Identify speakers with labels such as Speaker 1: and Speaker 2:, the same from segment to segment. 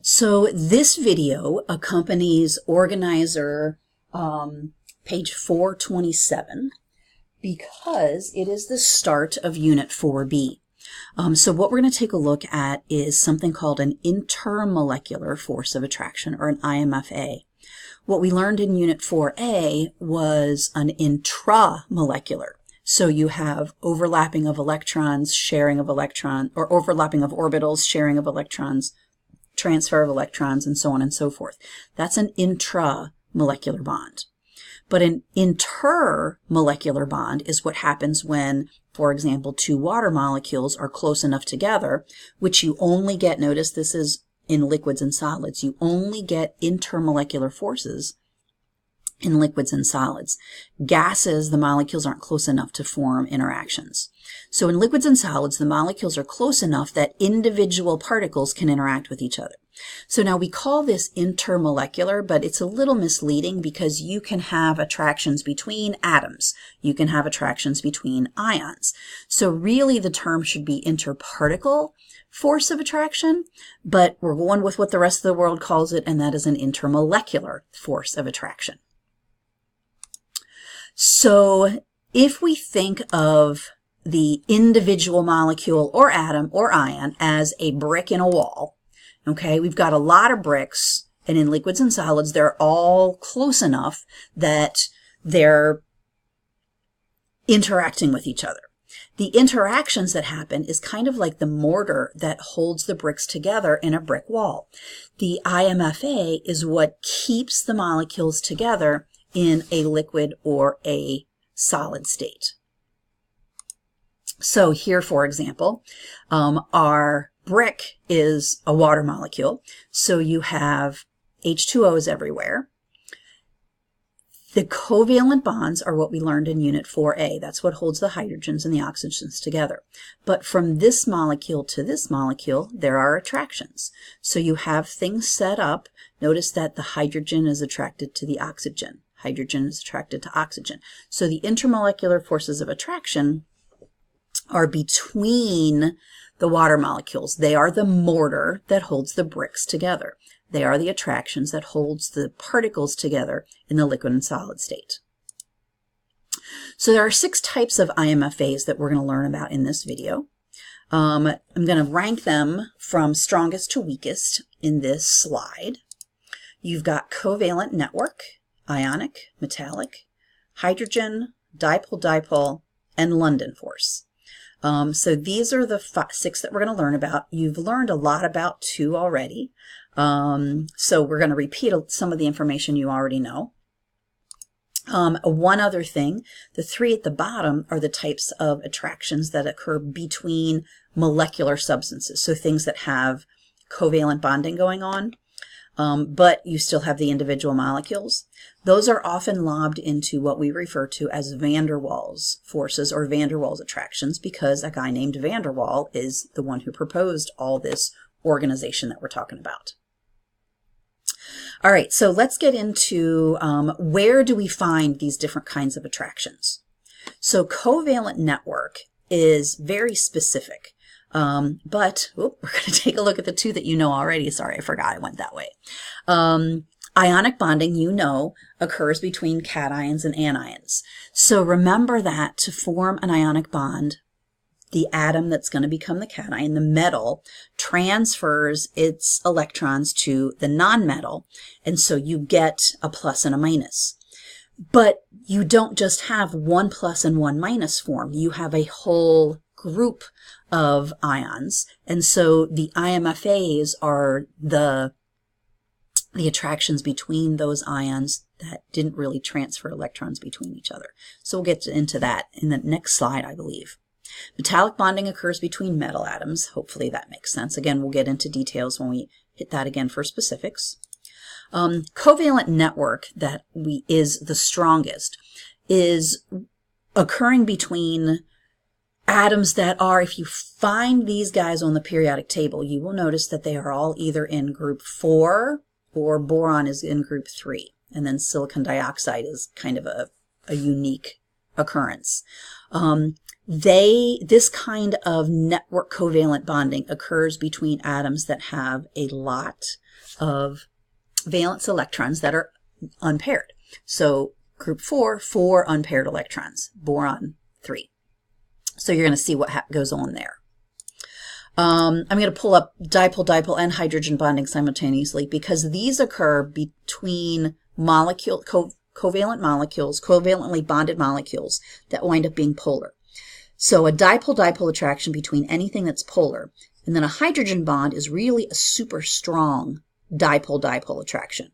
Speaker 1: So this video accompanies organizer page 427 because it is the start of Unit 4B. So what we're going to take a look at is something called an intermolecular force of attraction, or an IMFA. What we learned in Unit 4A was an intramolecular. So you have overlapping of electrons, sharing of electrons, or overlapping of orbitals, sharing of electrons, transfer of electrons, and so on and so forth. That's an intramolecular bond. But an intermolecular bond is what happens when, for example, two water molecules are close enough together, which you only get, notice this is in liquids and solids, you only get intermolecular forces in liquids and solids. Gases, the molecules aren't close enough to form interactions. So in liquids and solids, the molecules are close enough that individual particles can interact with each other. So now we call this intermolecular, but it's a little misleading because you can have attractions between atoms. You can have attractions between ions. So really the term should be interparticle force of attraction, but we're going with what the rest of the world calls it, and that is an intermolecular force of attraction. So if we think of the individual molecule or atom or ion as a brick in a wall, okay, we've got a lot of bricks, and in liquids and solids, they're all close enough that they're interacting with each other. The interactions that happen is kind of like the mortar that holds the bricks together in a brick wall. The IMFA is what keeps the molecules together in a liquid or a solid state. So here, for example, our brick is a water molecule. So you have H2Os everywhere. The covalent bonds are what we learned in Unit 4A. That's what holds the hydrogens and the oxygens together. But from this molecule to this molecule, there are attractions. So you have things set up. Notice that the hydrogen is attracted to the oxygen. Hydrogen is attracted to oxygen. So the intermolecular forces of attraction are between the water molecules. They are the mortar that holds the bricks together. They are the attractions that holds the particles together in the liquid and solid state. So there are 6 types of IMFAs that we're going to learn about in this video. I'm going to rank them from strongest to weakest in this slide. You've got covalent network, ionic, metallic, hydrogen, dipole-dipole, and London force. So these are the 6 that we're going to learn about. You've learned a lot about 2 already. So we're going to repeat some of the information you already know. One other thing, the 3 at the bottom are the types of attractions that occur between molecular substances. So things that have covalent bonding going on. But you still have the individual molecules. Those are often lobbed into what we refer to as van der Waals forces or van der Waals attractions because a guy named van der Waal is the one who proposed all this organization that we're talking about. All right, so let's get into where do we find these different kinds of attractions. So covalent network is very specific. But we're going to take a look at the 2 that you know already. Sorry, I forgot I went that way. Ionic bonding, you know, occurs between cations and anions. So remember that to form an ionic bond, the atom that's going to become the cation, the metal, transfers its electrons to the nonmetal, and so you get a plus and a minus. But you don't just have 1 plus and 1 minus form. You have a whole group of ions, and so the IMFAs are the attractions between those ions that didn't really transfer electrons between each other. So we'll get into that in the next slide, I believe. Metallic bonding occurs between metal atoms. Hopefully that makes sense. Again, we'll get into details when we hit that again for specifics. Covalent network that is the strongest is occurring between atoms that are, if you find these guys on the periodic table, you will notice that they are all either in group 4 or boron is in group 3. And then silicon dioxide is kind of a unique occurrence. This kind of network covalent bonding occurs between atoms that have a lot of valence electrons that are unpaired. So group 4, 4 unpaired electrons, boron 3. So you're going to see what goes on there. I'm going to pull up dipole-dipole and hydrogen bonding simultaneously because these occur between covalent molecules, covalently bonded molecules that wind up being polar. So a dipole-dipole attraction between anything that's polar, and then a hydrogen bond is really a super strong dipole-dipole attraction.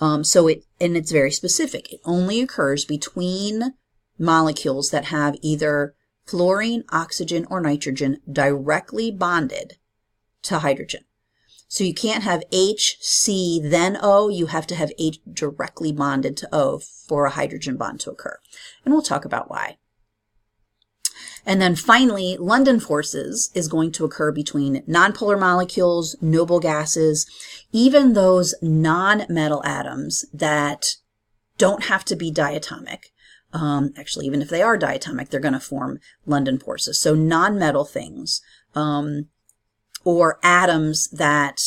Speaker 1: It's very specific. It only occurs between molecules that have either fluorine, oxygen, or nitrogen directly bonded to hydrogen. So you can't have H, C, then O. You have to have H directly bonded to O for a hydrogen bond to occur. And we'll talk about why. And then finally, London forces is going to occur between nonpolar molecules, noble gases, even those non-metal atoms that don't have to be diatomic. Actually, even if they are diatomic, they're going to form London forces. So non-metal things, or atoms that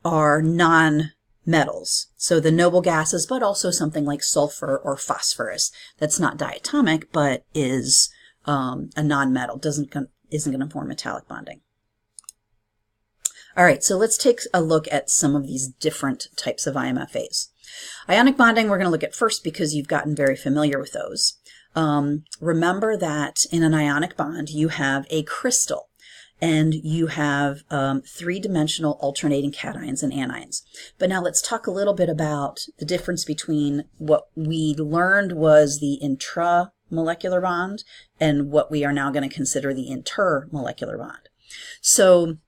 Speaker 1: are non-metals. So the noble gases, but also something like sulfur or phosphorus that's not diatomic, but is a non-metal, isn't going to form metallic bonding. All right, so let's take a look at some of these different types of IMFAs. Ionic bonding we're going to look at first because you've gotten very familiar with those. Remember that in an ionic bond you have a crystal and you have three-dimensional alternating cations and anions. But now let's talk a little bit about the difference between what we learned was the intramolecular bond and what we are now going to consider the intermolecular bond. So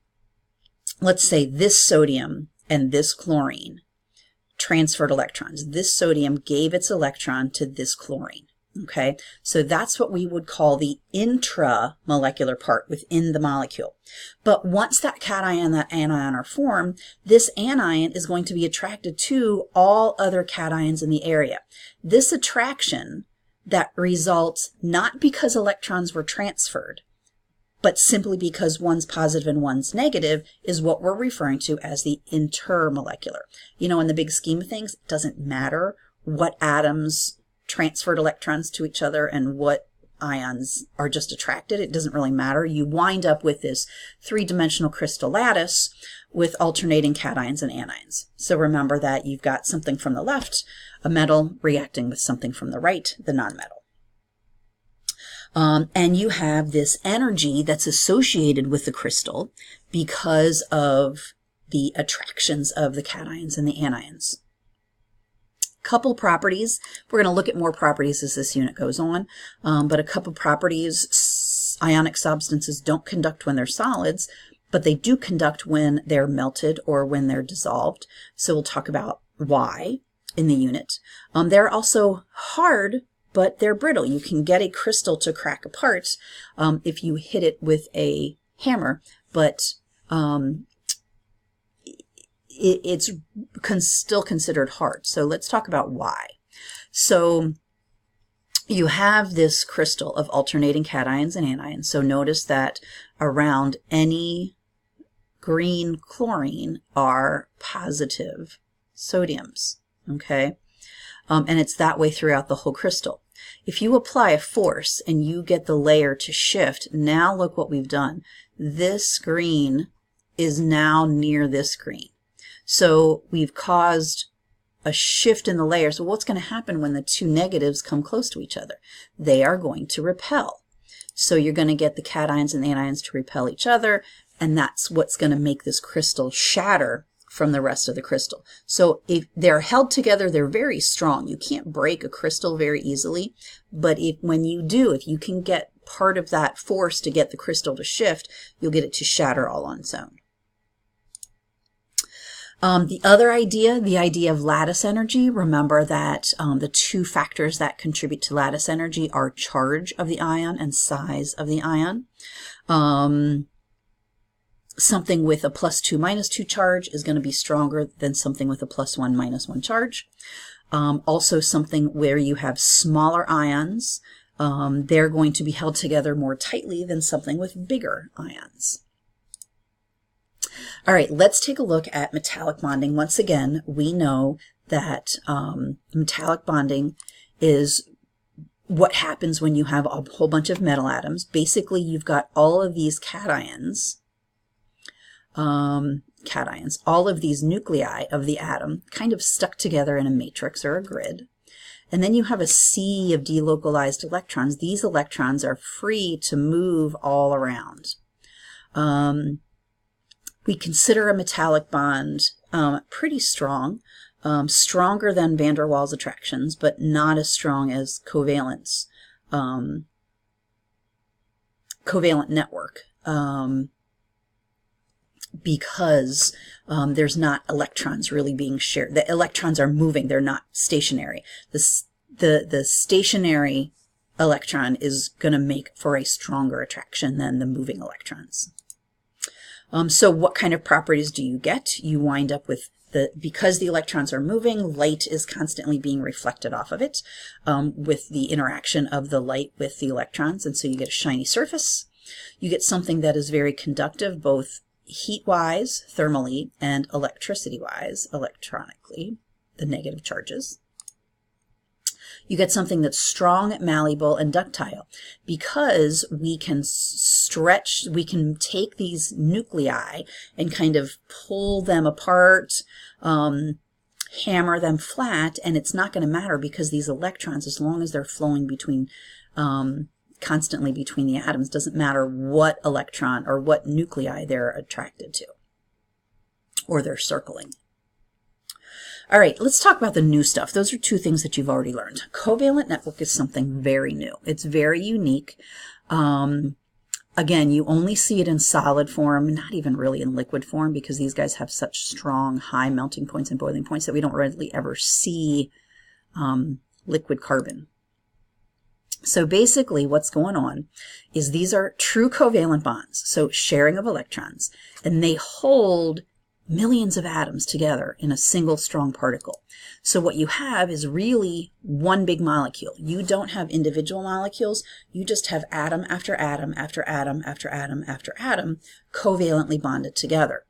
Speaker 1: let's say this sodium and this chlorine transferred electrons. This sodium gave its electron to this chlorine. Okay, so that's what we would call the intramolecular part within the molecule. But once that cation and that anion are formed, this anion is going to be attracted to all other cations in the area. This attraction that results not because electrons were transferred, but simply because one's positive and one's negative is what we're referring to as the intermolecular. You know, in the big scheme of things, it doesn't matter what atoms transferred electrons to each other and what ions are just attracted. It doesn't really matter. You wind up with this three-dimensional crystal lattice with alternating cations and anions. So remember that you've got something from the left, a metal reacting with something from the right, the nonmetal. And you have this energy that's associated with the crystal because of the attractions of the cations and the anions. Couple properties. We're going to look at more properties as this unit goes on, but a couple properties. Ionic substances don't conduct when they're solids, but they do conduct when they're melted or when they're dissolved. So we'll talk about why in the unit. They're also hard, but they're brittle. You can get a crystal to crack apart if you hit it with a hammer, but it's still considered hard. So let's talk about why. So you have this crystal of alternating cations and anions. So notice that around any green chlorine are positive sodiums, okay? And it's that way throughout the whole crystal. If you apply a force and you get the layer to shift, now look what we've done. This green is now near this green. So we've caused a shift in the layers. So what's going to happen when the two negatives come close to each other? They are going to repel. So you're going to get the cations and the anions to repel each other, and that's what's going to make this crystal shatter from the rest of the crystal. So if they're held together, they're very strong. You can't break a crystal very easily, but when you do, if you can get part of that force to get the crystal to shift, you'll get it to shatter all on its own. The other idea, the idea of lattice energy, remember that the two factors that contribute to lattice energy are charge of the ion and size of the ion. Something with a +2 - 2 charge is going to be stronger than something with a +1 - 1 charge. Also something where you have smaller ions. They're going to be held together more tightly than something with bigger ions. All right, let's take a look at metallic bonding. Once again, we know that metallic bonding is what happens when you have a whole bunch of metal atoms. Basically, you've got all of these cations, all of these nuclei of the atom kind of stuck together in a matrix or a grid. And then you have a sea of delocalized electrons. These electrons are free to move all around. We consider a metallic bond pretty strong, stronger than van der Waals attractions, but not as strong as covalent network, because there's not electrons really being shared. The electrons are moving; they're not stationary. The stationary electron is going to make for a stronger attraction than the moving electrons. So what kind of properties do you get? You wind up with because the electrons are moving, light is constantly being reflected off of it with the interaction of the light with the electrons, and so you get a shiny surface. You get something that is very conductive, both heat-wise, thermally, and electricity-wise, electronically, the negative charges. You get something that's strong, malleable, and ductile because we can stretch, we can take these nuclei and kind of pull them apart, hammer them flat, and it's not going to matter because these electrons, as long as they're flowing between, constantly between the atoms, doesn't matter what electron or what nuclei they're attracted to or they're circling. All right, let's talk about the new stuff. Those are two things that you've already learned. Covalent network is something very new. It's very unique. Again, you only see it in solid form, not even really in liquid form, because these guys have such strong high melting points and boiling points that we don't really ever see liquid carbon. So basically what's going on is these are true covalent bonds, so sharing of electrons, and they hold millions of atoms together in a single strong particle. So what you have is really one big molecule. You don't have individual molecules. You just have atom after atom after atom after atom after atom covalently bonded together.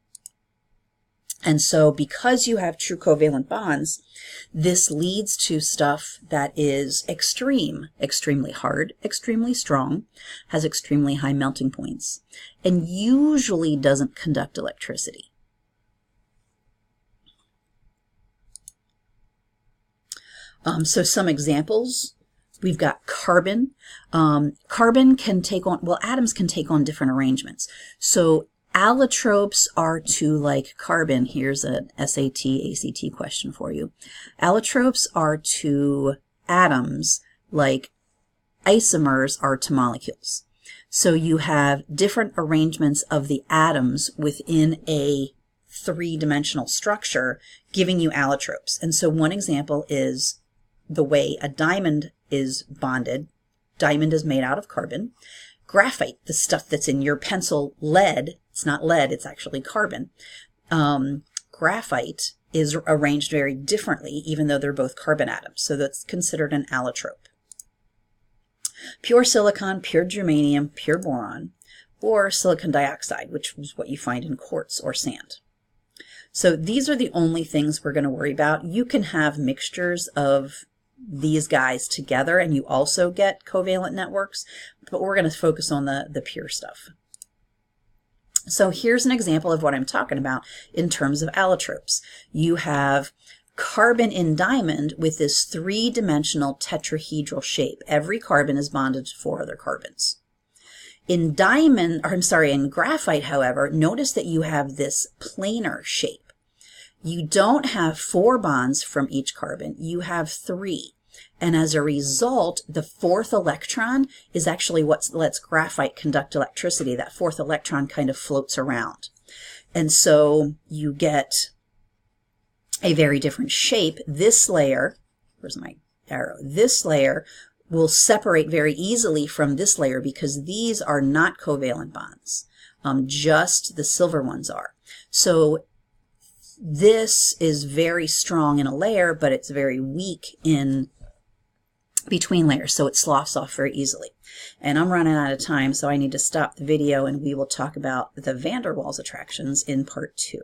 Speaker 1: And so because you have true covalent bonds, this leads to stuff that is extremely hard, extremely strong, has extremely high melting points, and usually doesn't conduct electricity. So some examples, we've got carbon. Carbon can take on, well, atoms can take on different arrangements. So allotropes are to like carbon. Here's an SAT, ACT question for you. Allotropes are to atoms like isomers are to molecules. So you have different arrangements of the atoms within a three-dimensional structure giving you allotropes. And so one example is the way a diamond is bonded. Diamond is made out of carbon. Graphite, the stuff that's in your pencil, lead, it's not lead, it's actually carbon. Graphite is arranged very differently, even though they're both carbon atoms. So that's considered an allotrope. Pure silicon, pure germanium, pure boron, or silicon dioxide, which is what you find in quartz or sand. So these are the only things we're going to worry about. You can have mixtures of these guys together and you also get covalent networks, but we're going to focus on the pure stuff. So here's an example of what I'm talking about in terms of allotropes. You have carbon in diamond with this three-dimensional tetrahedral shape. Every carbon is bonded to four other carbons. In in graphite, however, notice that you have this planar shape. You don't have four bonds from each carbon, you have three. And as a result, the fourth electron is actually what lets graphite conduct electricity. That fourth electron kind of floats around. And so you get a very different shape. This layer, where's my arrow? This layer will separate very easily from this layer because these are not covalent bonds. Just the silver ones are. So This is very strong in a layer, but it's very weak in between layers, so it sloughs off very easily. And I'm running out of time, so I need to stop the video, and we will talk about the van der Waals attractions in part 2.